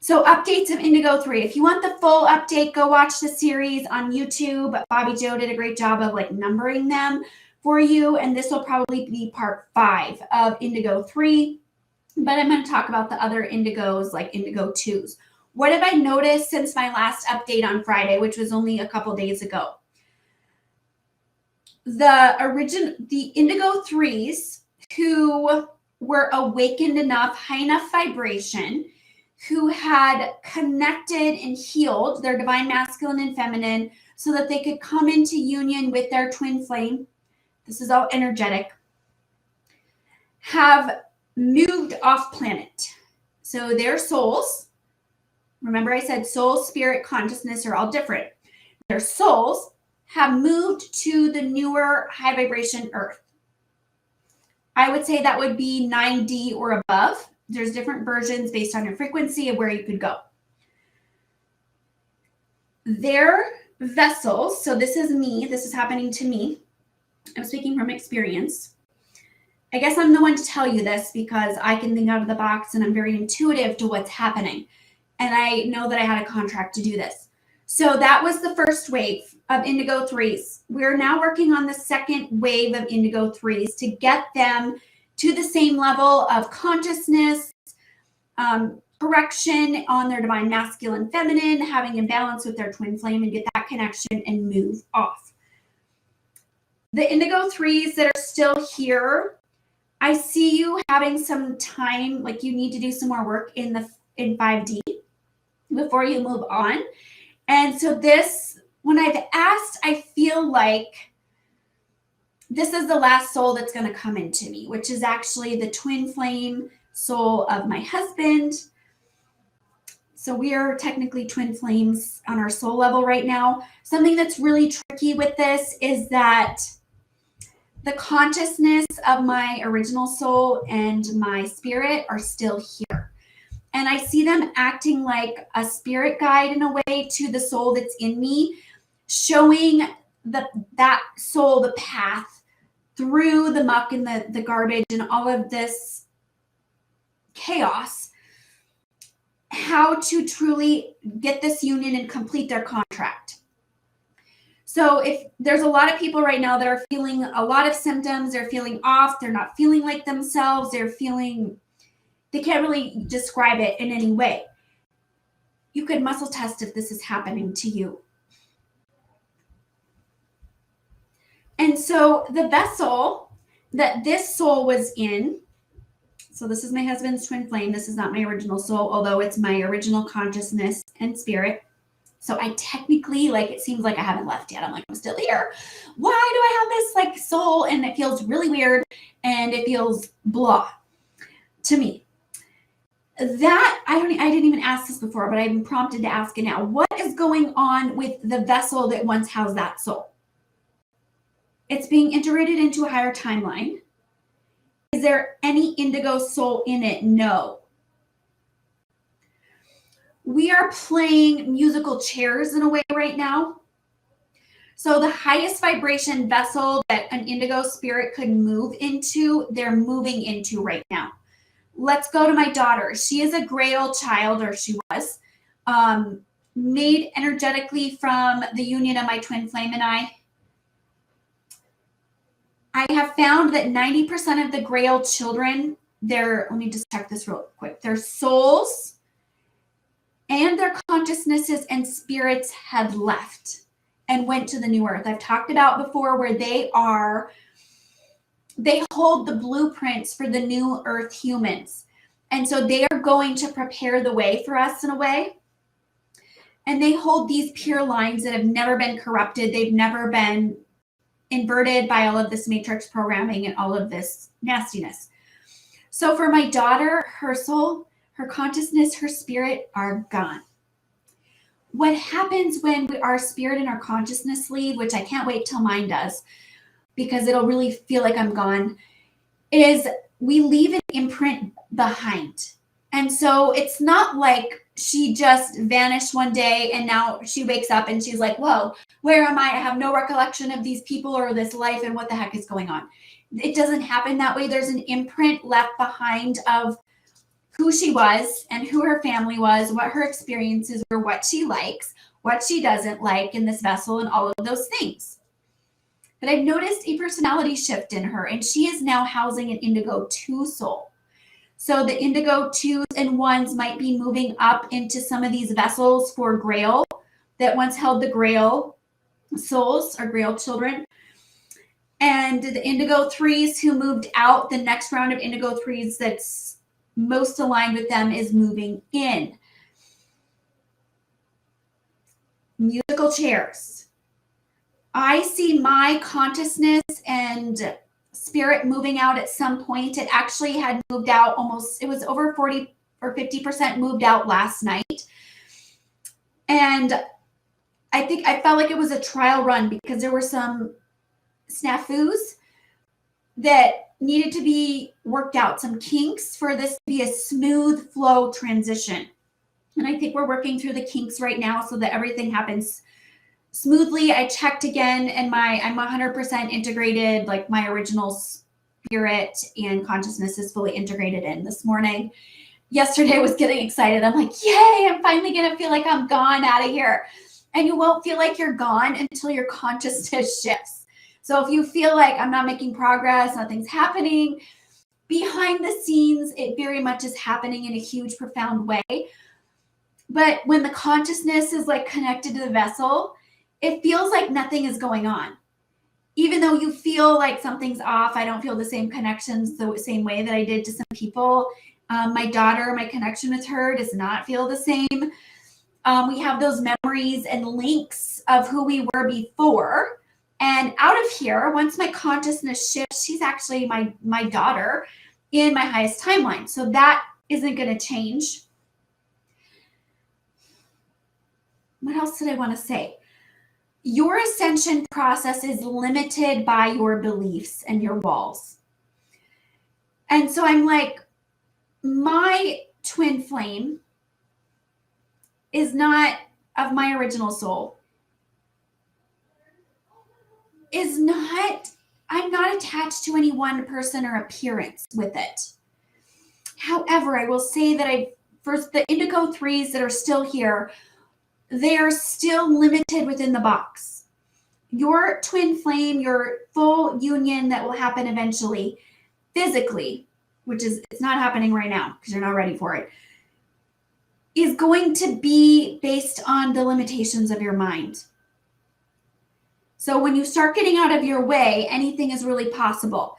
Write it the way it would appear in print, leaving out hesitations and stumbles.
So updates of Indigo 3. If you want the full update, go watch the series on YouTube. Bobby Joe did a great job of like numbering them for you. And this will probably be part 5 of Indigo 3. But I'm going to talk about the other Indigos, like Indigo 2s. What have I noticed since my last update on Friday, which was only a couple days ago? The Indigo 3s who were awakened enough, high enough vibration, who had connected and healed their divine masculine and feminine so that they could come into union with their twin flame. This is all energetic. Have moved off planet. So their souls, remember I said soul, spirit, consciousness are all different. Their souls have moved to the newer high vibration earth. I would say that would be 9D or above. There's different versions based on your frequency of where you could go. Their vessels, so this is me, this is happening to me. I'm speaking from experience. I guess I'm the one to tell you this because I can think out of the box and I'm very intuitive to what's happening. And I know that I had a contract to do this. So that was the first wave of Indigo 3s. We're now working on the second wave of Indigo 3s to get them to the same level of consciousness, correction on their divine masculine feminine, having imbalance with their twin flame and get that connection and move off. The Indigo 3s that are still here, I see you having some time, like you need to do some more work in 5D before you move on. And so this, when I've asked, I feel like this is the last soul that's going to come into me, which is actually the twin flame soul of my husband. So we are technically twin flames on our soul level right now. Something that's really tricky with this is that the consciousness of my original soul and my spirit are still here. And I see them acting like a spirit guide in a way to the soul that's in me, showing that soul the path through the muck and the garbage and all of this chaos, how to truly get this union and complete their contract. So if there's a lot of people right now that are feeling a lot of symptoms, they're feeling off, they're not feeling like themselves, they can't really describe it in any way. You could muscle test if this is happening to you. And so the vessel that this soul was in, so this is my husband's twin flame. This is not my original soul, although it's my original consciousness and spirit. So I technically, like, it seems like I haven't left yet. I'm like, I'm still here. Why do I have this like soul? And it feels really weird and it feels blah to me. That, I didn't even ask this before, but I've been prompted to ask it now. What is going on with the vessel that once housed that soul? It's being integrated into a higher timeline. Is there any indigo soul in it? No. We are playing musical chairs in a way right now. So the highest vibration vessel that an indigo spirit could move into, they're moving into right now. Let's go to my daughter. She is a Grail child, or she was, made energetically from the union of my twin flame and I have found that 90% of the Grail children, let me just check this real quick. Their souls and their consciousnesses and spirits have left and went to the new earth. I've talked about before where they hold the blueprints for the new earth humans. And so they are going to prepare the way for us in a way. And they hold these pure lines that have never been corrupted. They've never been inverted by all of this matrix programming and all of this nastiness. So for my daughter, her soul, her consciousness, her spirit are gone. What happens when our spirit and our consciousness leave, which I can't wait till mine does, because it'll really feel like I'm gone, is we leave an imprint behind. And so it's not like she just vanished one day and now she wakes up and she's like, whoa, where am I? I have no recollection of these people or this life and what the heck is going on. It doesn't happen that way. There's an imprint left behind of who she was and who her family was, what her experiences were, what she likes, what she doesn't like in this vessel, and all of those things. But I've noticed a personality shift in her, and she is now housing an Indigo 2 soul. So the Indigo 2s and 1s might be moving up into some of these vessels for Grail that once held the Grail souls or Grail children. And the Indigo 3s who moved out, the next round of Indigo 3s that's most aligned with them is moving in. Musical chairs. I see my consciousness and spirit moving out at some point. It actually had moved out almost, it was over 40 or 50% moved out last night. And I think I felt like it was a trial run because there were some snafus that needed to be worked out, some kinks for this to be a smooth flow transition. And I think we're working through the kinks right now so that everything happens smoothly. I checked again and I'm 100% integrated, like my original spirit and consciousness is fully integrated in this morning. Yesterday I was getting excited. I'm like, yay, I'm finally going to feel like I'm gone out of here. And you won't feel like you're gone until your consciousness shifts. So if you feel like I'm not making progress, nothing's happening, behind the scenes, it very much is happening in a huge, profound way. But when the consciousness is like connected to the vessel, it feels like nothing is going on. Even though you feel like something's off, I don't feel the same connections the same way that I did to some people. My daughter, my connection with her does not feel the same. We have those memories and links of who we were before. And out of here, once my consciousness shifts, she's actually my daughter in my highest timeline. So that isn't going to change. What else did I want to say? Your ascension process is limited by your beliefs and your walls. And so I'm like, my twin flame is not of my original soul. I'm not attached to any one person or appearance with it. However, I will say that first the Indigo 3s that are still here, they are still limited within the box. Your twin flame, your full union that will happen eventually, physically, which is, it's not happening right now because you're not ready for it, is going to be based on the limitations of your mind. So when you start getting out of your way, anything is really possible.